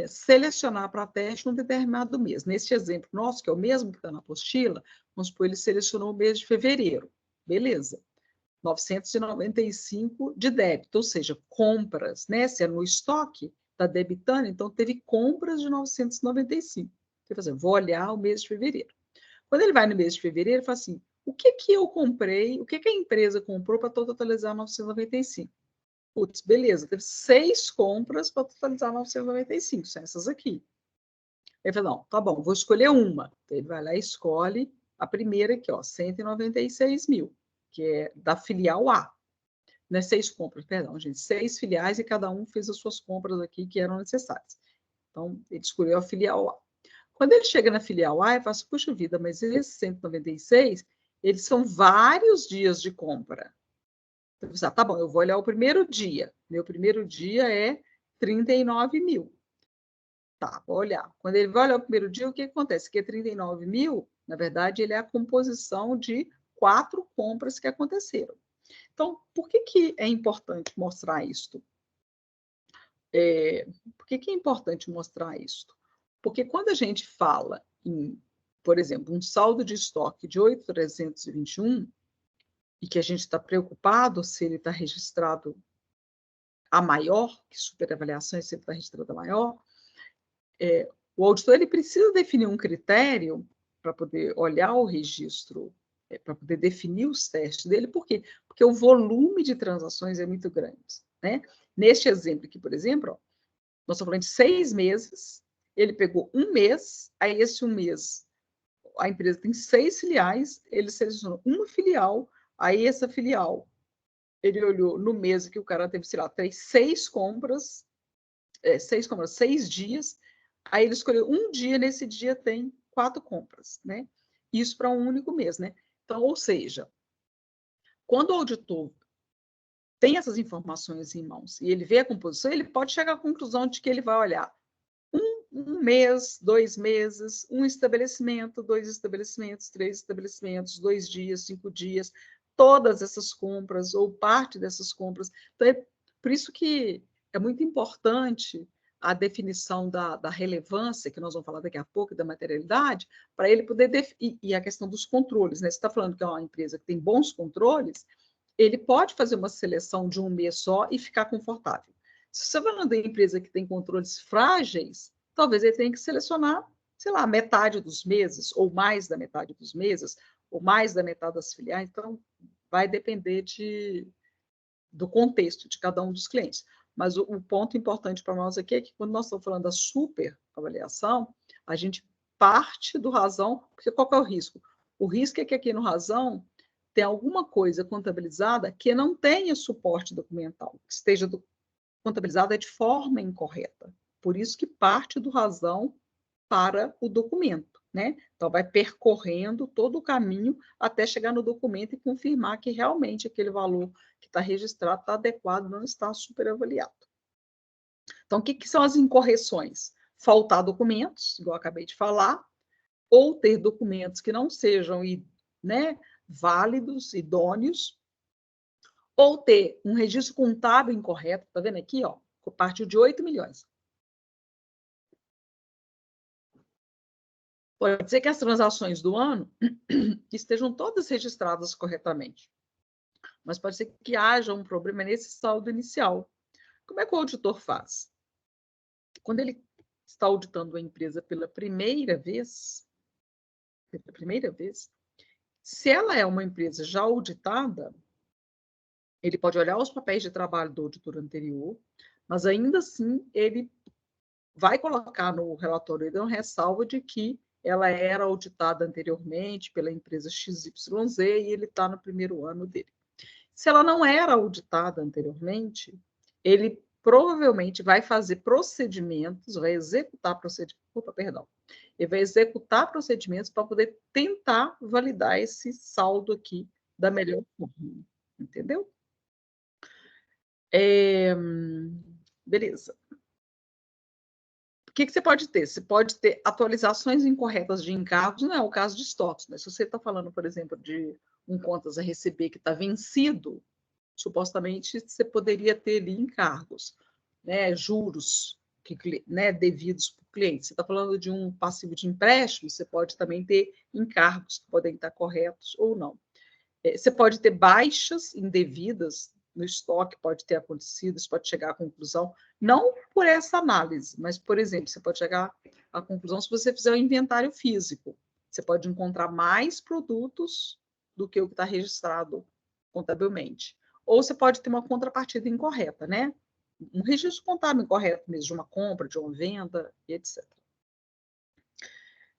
selecionar para teste um determinado mês. Nesse exemplo nosso, que é o mesmo que está na apostila, vamos supor, ele selecionou o mês de fevereiro. Beleza. 995 de débito, ou seja, compras, né? Se é no estoque, está debitando, então teve compras de 995. Quer fazer, vou olhar o mês de fevereiro. Quando ele vai no mês de fevereiro, ele fala assim, o que eu comprei, o que a empresa comprou para totalizar 995? Putz, beleza, teve 6 compras para totalizar 995, são essas aqui. Ele fala, não, tá bom, vou escolher uma. Então, ele vai lá e escolhe a primeira aqui, ó, 196 mil, que é da filial A. Não é 6 compras, perdão, gente, 6 filiais e cada um fez as suas compras aqui que eram necessárias. Então, ele escolheu a filial A. Quando ele chega na filial A, ele fala assim, puxa vida, mas esses 196, eles são vários dias de compra. Então, tá bom, eu vou olhar o primeiro dia. Meu primeiro dia é 39 mil. Tá, vou olhar. Quando ele vai olhar o primeiro dia, o que acontece? Que 39 mil, na verdade, ele é a composição de 4 compras que aconteceram. Então, por que é importante mostrar isto? Por que é importante mostrar isto? Porque quando a gente fala em, por exemplo, um saldo de estoque de 8.321, e que a gente está preocupado se ele está registrado a maior, que superavaliação, se ele está registrado a maior, o auditor ele precisa definir um critério para poder olhar o registro, para poder definir os testes dele. Por quê? Porque o volume de transações é muito grande. Né? Neste exemplo aqui, por exemplo, ó, nós estamos falando de 6 meses, ele pegou um mês, aí esse um mês, a empresa tem 6 filiais, ele selecionou uma filial, aí essa filial, ele olhou no mês que o cara teve, sei lá, 6 compras, 6 dias, aí ele escolheu um dia, nesse dia tem 4 compras, né? Isso para um único mês, né? Então, ou seja, quando o auditor tem essas informações em mãos e ele vê a composição, ele pode chegar à conclusão de que ele vai olhar um mês, 2 meses, um estabelecimento, 2 estabelecimentos, 3 estabelecimentos, 2 dias, 5 dias, todas essas compras ou parte dessas compras. Então, é por isso que é muito importante a definição da relevância, que nós vamos falar daqui a pouco, da materialidade, para ele poder e a questão dos controles, né? Você está falando que é uma empresa que tem bons controles, ele pode fazer uma seleção de um mês só e ficar confortável. Se você vai mandar uma empresa que tem controles frágeis, talvez ele tenha que selecionar, sei lá, metade dos meses, ou mais da metade dos meses, ou mais da metade das filiais. Então, vai depender do contexto de cada um dos clientes. Mas o ponto importante para nós aqui é que, quando nós estamos falando da super avaliação, a gente parte do razão, porque qual é o risco? O risco é que aqui no razão tem alguma coisa contabilizada que não tenha suporte documental, que esteja contabilizada de forma incorreta. Por isso que parte do razão para o documento, né? Então, vai percorrendo todo o caminho até chegar no documento e confirmar que realmente aquele valor que está registrado está adequado, não está superavaliado. Então, o que são as incorreções? Faltar documentos, igual eu acabei de falar, ou ter documentos que não sejam, né, válidos, idôneos, ou ter um registro contábil incorreto, tá vendo aqui, ó, partiu de 8 milhões. Pode ser que as transações do ano estejam todas registradas corretamente, mas pode ser que haja um problema nesse saldo inicial. Como é que o auditor faz? Quando ele está auditando a empresa pela primeira vez, se ela é uma empresa já auditada, ele pode olhar os papéis de trabalho do auditor anterior, mas ainda assim ele vai colocar no relatório uma ressalva de que ela era auditada anteriormente pela empresa XYZ e ele está no primeiro ano dele. Se ela não era auditada anteriormente, ele provavelmente vai fazer procedimentos, vai executar procedimentos, ele vai executar procedimentos para poder tentar validar esse saldo aqui da melhor forma, entendeu? Beleza. O que você pode ter? Você pode ter atualizações incorretas de encargos, não é o caso de estoques, mas se você está falando, por exemplo, de um contas a receber que está vencido, supostamente você poderia ter ali encargos, né, juros né, devidos por cliente. Você está falando de um passivo de empréstimo, você pode também ter encargos que podem estar corretos ou não. Você pode ter baixas indevidas no estoque, pode ter acontecido, você pode chegar à conclusão, não por essa análise, mas, por exemplo, você pode chegar à conclusão se você fizer um inventário físico. Você pode encontrar mais produtos do que o que está registrado contabilmente. Ou você pode ter uma contrapartida incorreta, né? Um registro contábil incorreto mesmo, de uma compra, de uma venda, e etc.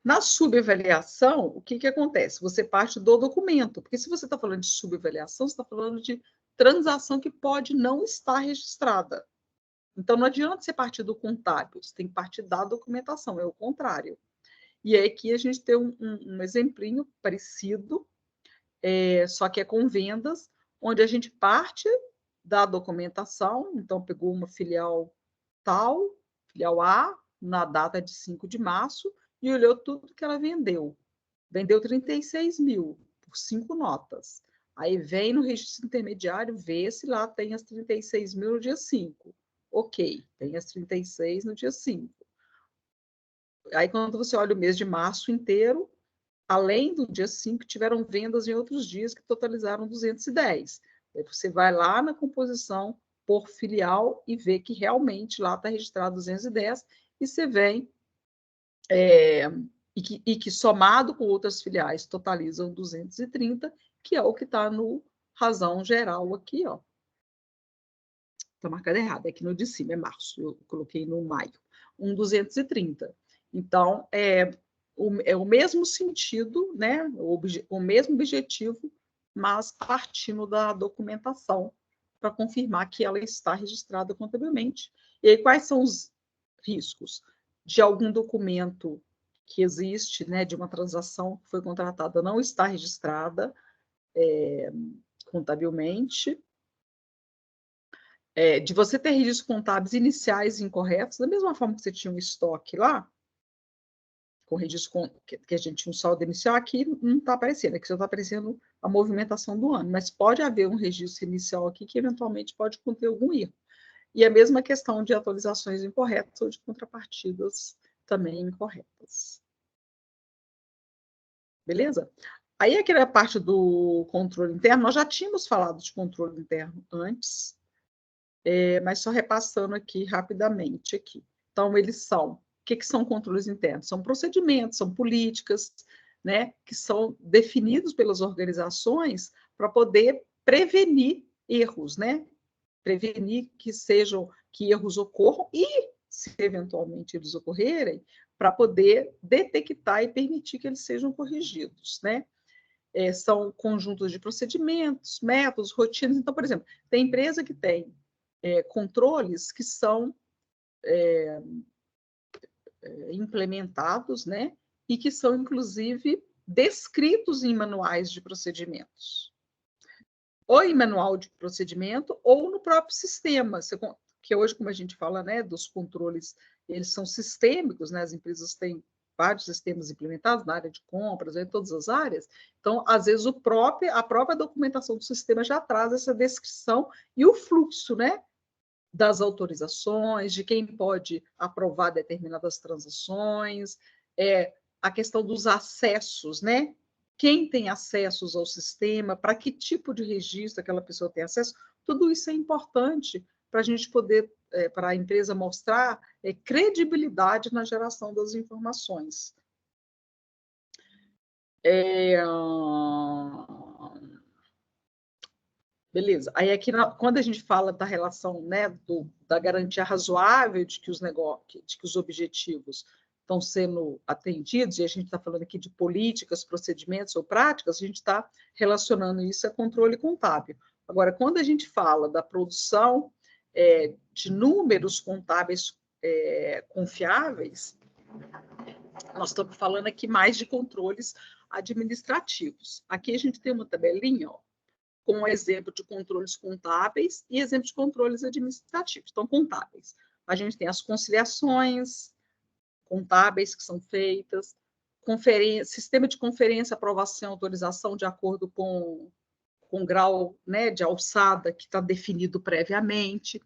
Na subavaliação, o que acontece? Você parte do documento, porque se você está falando de subavaliação, você está falando de transação que pode não estar registrada. Então, não adianta você partir do contábil, você tem que partir da documentação, é o contrário. E aí aqui a gente tem um exemplinho parecido, só que é com vendas, onde a gente parte da documentação, então pegou uma filial tal, filial A, na data de 5 de março, e olhou tudo que ela vendeu. Vendeu 36 mil por 5 notas. Aí vem no registro intermediário, vê se lá tem as 36 mil no dia 5. Ok, tem as 36 no dia 5. Aí quando você olha o mês de março inteiro, além do dia 5, tiveram vendas em outros dias que totalizaram 210. Aí você vai lá na composição por filial e vê que realmente lá está registrado 210 e você vem e que somado com outras filiais totalizam 230, que é o que está no razão geral aqui, ó. Está marcado errado, aqui no de cima é março, eu coloquei no maio, 230. Então, é o mesmo sentido, né? O mesmo objetivo, mas partindo da documentação para confirmar que ela está registrada contabilmente. E aí, quais são os riscos? De algum documento que existe, né, de uma transação que foi contratada não está registrada contabilmente, de você ter registros contábeis iniciais incorretos, da mesma forma que você tinha um estoque lá, com registro que a gente tinha um saldo inicial, aqui não está aparecendo, aqui só está aparecendo a movimentação do ano, mas pode haver um registro inicial aqui que eventualmente pode conter algum erro. E a mesma questão de atualizações incorretas ou de contrapartidas também incorretas. Beleza? Aí aquela parte do controle interno, nós já tínhamos falado de controle interno antes, mas só repassando aqui rapidamente aqui. Então, eles são, o que são controles internos? São procedimentos, são políticas, né, que são definidos pelas organizações para poder prevenir erros, né? Prevenir que erros ocorram e, se eventualmente eles ocorrerem, para poder detectar e permitir que eles sejam corrigidos, né? São conjuntos de procedimentos, métodos, rotinas. Então, por exemplo, tem empresa que tem controles que são implementados, né? E que são, inclusive, descritos em manuais de procedimentos. Ou em manual de procedimento, ou no próprio sistema, que hoje, como a gente fala, né, dos controles, eles são sistêmicos, né? As empresas têm vários sistemas implementados na área de compras, em todas as áreas. Então, às vezes, a própria documentação do sistema já traz essa descrição e o fluxo, né, das autorizações, de quem pode aprovar determinadas transações, a questão dos acessos, né? Quem tem acessos ao sistema, para que tipo de registro aquela pessoa tem acesso, tudo isso é importante para a gente poder, para a empresa mostrar credibilidade na geração das informações. Beleza. Aí aqui, quando a gente fala da relação, né, da garantia razoável de que os negócios, de que os objetivos estão sendo atendidos, e a gente está falando aqui de políticas, procedimentos ou práticas, a gente está relacionando isso a controle contábil. Agora, quando a gente fala da produção de números contábeis confiáveis, nós estamos falando aqui mais de controles administrativos. Aqui a gente tem uma tabelinha, ó, com um exemplo de controles contábeis e exemplo de controles administrativos. Então, contábeis. A gente tem as conciliações contábeis que são feitas, sistema de conferência, aprovação, autorização de acordo com com grau, né, de alçada que está definido previamente.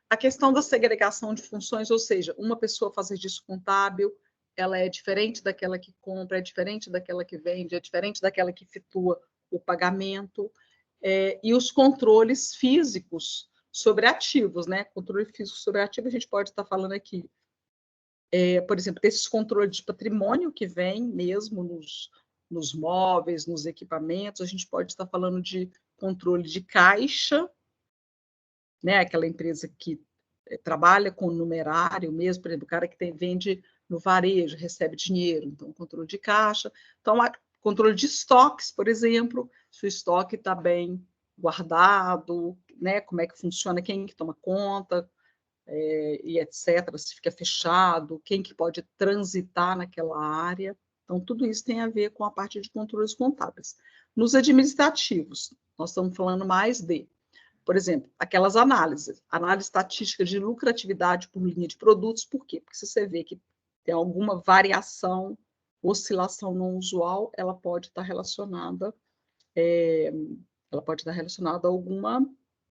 A questão da segregação de funções, ou seja, uma pessoa faz registro contábil, ela é diferente daquela que compra, é diferente daquela que vende, é diferente daquela que efetua o pagamento, e os controles físicos sobre ativos, né? Controle físico sobre ativos, a gente pode estar falando aqui, por exemplo, desses controles de patrimônio que vem mesmo nos móveis, nos equipamentos, a gente pode estar falando de controle de caixa, né? Aquela empresa que trabalha com numerário mesmo, por exemplo, o cara que vende no varejo, recebe dinheiro, então controle de caixa. Então, controle de estoques, por exemplo, se o estoque está bem guardado, né? Como é que funciona, quem que toma conta, e etc., se fica fechado, quem que pode transitar naquela área. Então, tudo isso tem a ver com a parte de controles contábeis. Nos administrativos, nós estamos falando mais de, por exemplo, aquelas análises, análise estatística de lucratividade por linha de produtos, por quê? Porque se você vê que tem alguma variação, oscilação não usual, ela pode estar relacionada, a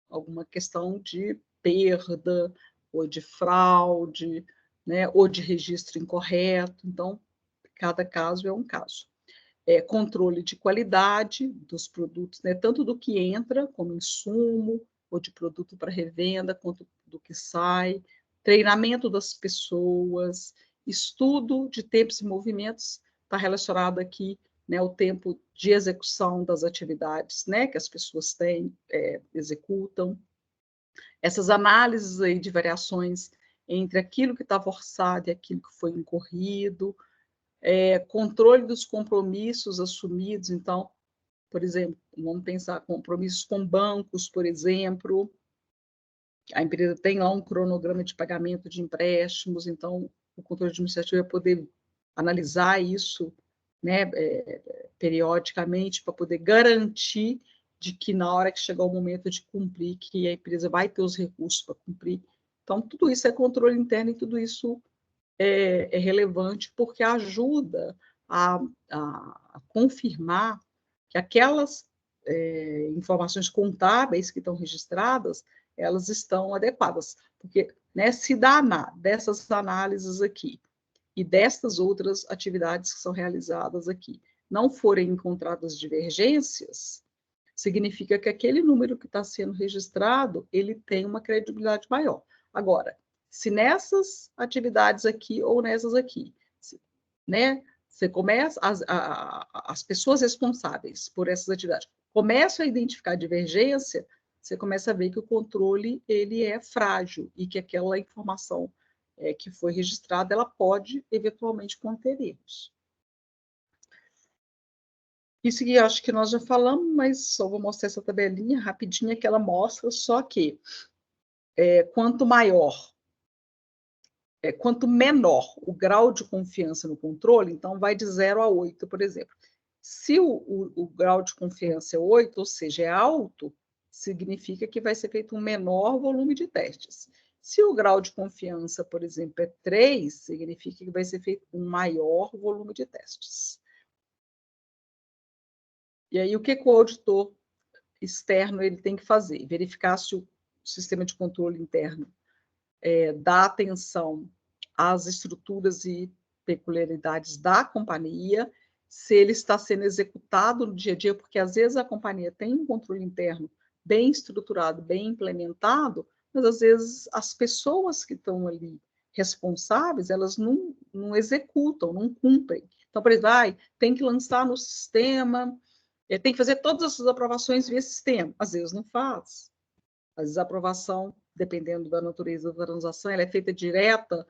alguma questão de perda, ou de fraude, né, ou de registro incorreto. Então, cada caso é um caso. Controle de qualidade dos produtos, né, tanto do que entra como insumo, ou de produto para revenda, quanto do que sai, treinamento das pessoas, estudo de tempos e movimentos, está relacionado aqui, né, o tempo de execução das atividades, né, que as pessoas têm, executam. Essas análises aí de variações entre aquilo que estava orçado e aquilo que foi incorrido, controle dos compromissos assumidos. Então, por exemplo, vamos pensar compromissos com bancos, por exemplo, a empresa tem lá um cronograma de pagamento de empréstimos, então o controle administrativo vai poder analisar isso, né, periodicamente, para poder garantir de que na hora que chegar o momento de cumprir, que a empresa vai ter os recursos para cumprir. Então, tudo isso é controle interno e tudo isso é relevante porque ajuda a confirmar que aquelas informações contábeis que estão registradas, elas estão adequadas. Porque, né, se dessas análises aqui e destas outras atividades que são realizadas aqui não forem encontradas divergências, significa que aquele número que está sendo registrado, ele tem uma credibilidade maior. Agora, se nessas atividades aqui ou nessas aqui, né, você começa, as pessoas responsáveis por essas atividades começam a identificar divergência, você começa a ver que o controle ele é frágil e que aquela informação que foi registrada, ela pode eventualmente conter erros. Isso que eu acho que nós já falamos, mas só vou mostrar essa tabelinha rapidinha que ela mostra só que quanto menor o grau de confiança no controle, então vai de 0 a 8, por exemplo. Se o grau de confiança é 8, ou seja, é alto, significa que vai ser feito um menor volume de testes. Se o grau de confiança, por exemplo, é 3, significa que vai ser feito um maior volume de testes. E aí, o que o auditor externo ele tem que fazer? Verificar se o sistema de controle interno dá atenção às estruturas e peculiaridades da companhia, se ele está sendo executado no dia a dia, porque às vezes a companhia tem um controle interno bem estruturado, bem implementado, mas às vezes as pessoas que estão ali responsáveis, elas não executam, não cumprem. Então, por exemplo, tem que lançar no sistema, tem que fazer todas essas aprovações via sistema. Às vezes não faz. Às vezes a aprovação, dependendo da natureza da transação, ela é feita direta,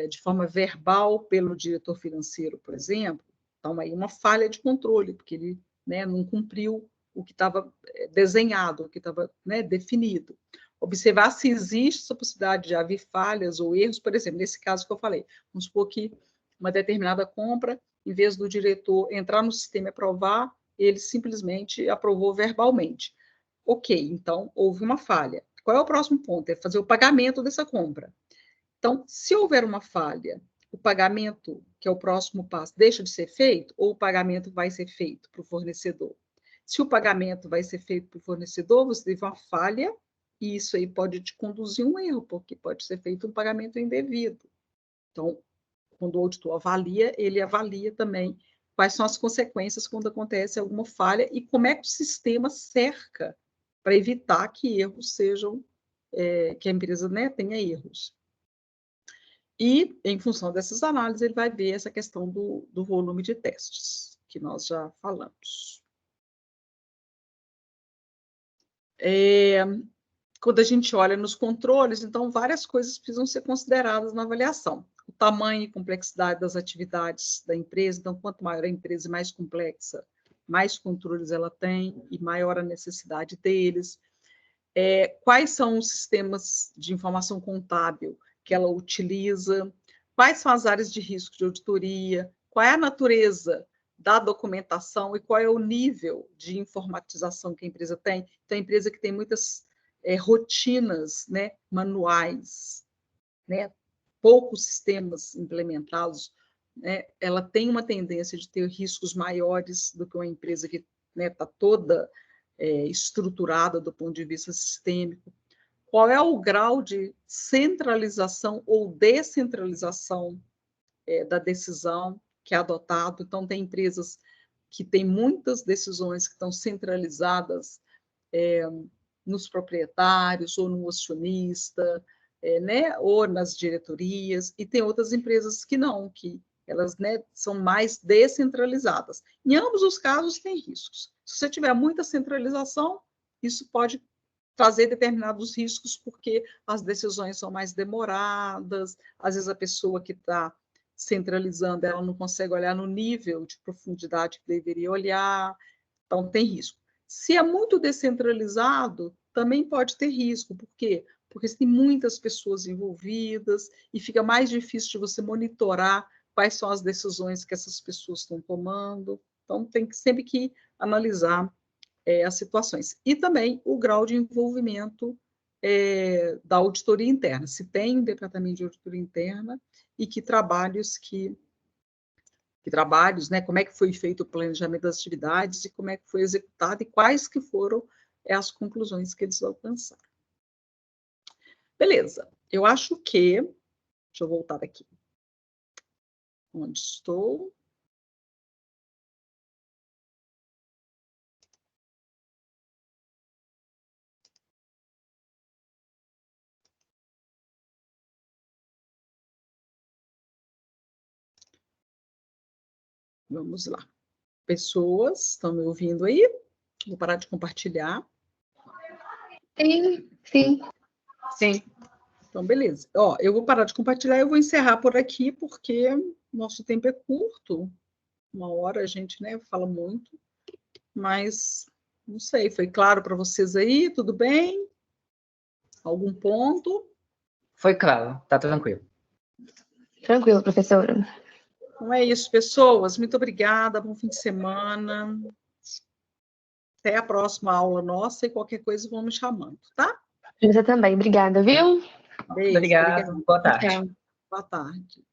de forma verbal, pelo diretor financeiro, por exemplo. Então, aí uma falha de controle, porque ele, né, não cumpriu o que estava desenhado, o que estava, né, definido. Observar se existe essa possibilidade de haver falhas ou erros, por exemplo, nesse caso que eu falei. Vamos supor que uma determinada compra, em vez do diretor entrar no sistema e aprovar, ele simplesmente aprovou verbalmente. Ok, então houve uma falha. Qual é o próximo ponto? É fazer o pagamento dessa compra. Então, se houver uma falha, o pagamento, que é o próximo passo, deixa de ser feito ou o pagamento vai ser feito para o fornecedor? Se o pagamento vai ser feito para o fornecedor, você teve uma falha, e isso aí pode te conduzir a um erro, porque pode ser feito um pagamento indevido. Então, quando o auditor avalia, ele avalia também quais são as consequências quando acontece alguma falha e como é que o sistema cerca para evitar que erros sejam, que a empresa, né, tenha erros. E, em função dessas análises, ele vai ver essa questão do volume de testes, que nós já falamos. Quando a gente olha nos controles, então, várias coisas precisam ser consideradas na avaliação. O tamanho e complexidade das atividades da empresa, então, quanto maior a empresa e mais complexa, mais controles ela tem e maior a necessidade deles. Quais são os sistemas de informação contábil que ela utiliza, quais são as áreas de risco de auditoria, qual é a natureza da documentação e qual é o nível de informatização que a empresa tem. Então, a empresa que tem muitas rotinas, né, manuais, né, poucos sistemas implementados, né, ela tem uma tendência de ter riscos maiores do que uma empresa que está toda estruturada do ponto de vista sistêmico. Qual é o grau de centralização ou descentralização da decisão que é adotado? Então, tem empresas que têm muitas decisões que estão centralizadas nos proprietários ou no acionista, né, ou nas diretorias, e tem outras empresas que não, que elas, né, são mais descentralizadas. Em ambos os casos, tem riscos. Se você tiver muita centralização, isso pode trazer determinados riscos, porque as decisões são mais demoradas, às vezes a pessoa que está centralizando, ela não consegue olhar no nível de profundidade que deveria olhar, então tem risco. Se é muito descentralizado, também pode ter risco. Por quê? Porque tem muitas pessoas envolvidas e fica mais difícil de você monitorar quais são as decisões que essas pessoas estão tomando. Então, tem sempre que analisar as situações. E também o grau de envolvimento da auditoria interna. Se tem um departamento de auditoria interna e que trabalhos, né, como é que foi feito o planejamento das atividades e como é que foi executado e quais que foram as conclusões que eles alcançaram. Beleza, eu acho que, deixa eu voltar aqui, onde estou. Vamos lá. Pessoas, estão me ouvindo aí? Vou parar de compartilhar. Sim, sim. Sim. Então, beleza. Ó, eu vou parar de compartilhar e eu vou encerrar por aqui, porque nosso tempo é curto. 1 hora a gente, né, fala muito. Mas, não sei, foi claro para vocês aí? Tudo bem? Algum ponto? Foi claro, tá tranquilo. Tranquilo, professora. Então é isso, pessoas. Muito obrigada. Bom fim de semana. Até a próxima aula nossa e qualquer coisa vão me chamando, tá? Você também. Obrigada, viu? Beijo. Obrigado. Boa tarde. Tchau. Boa tarde.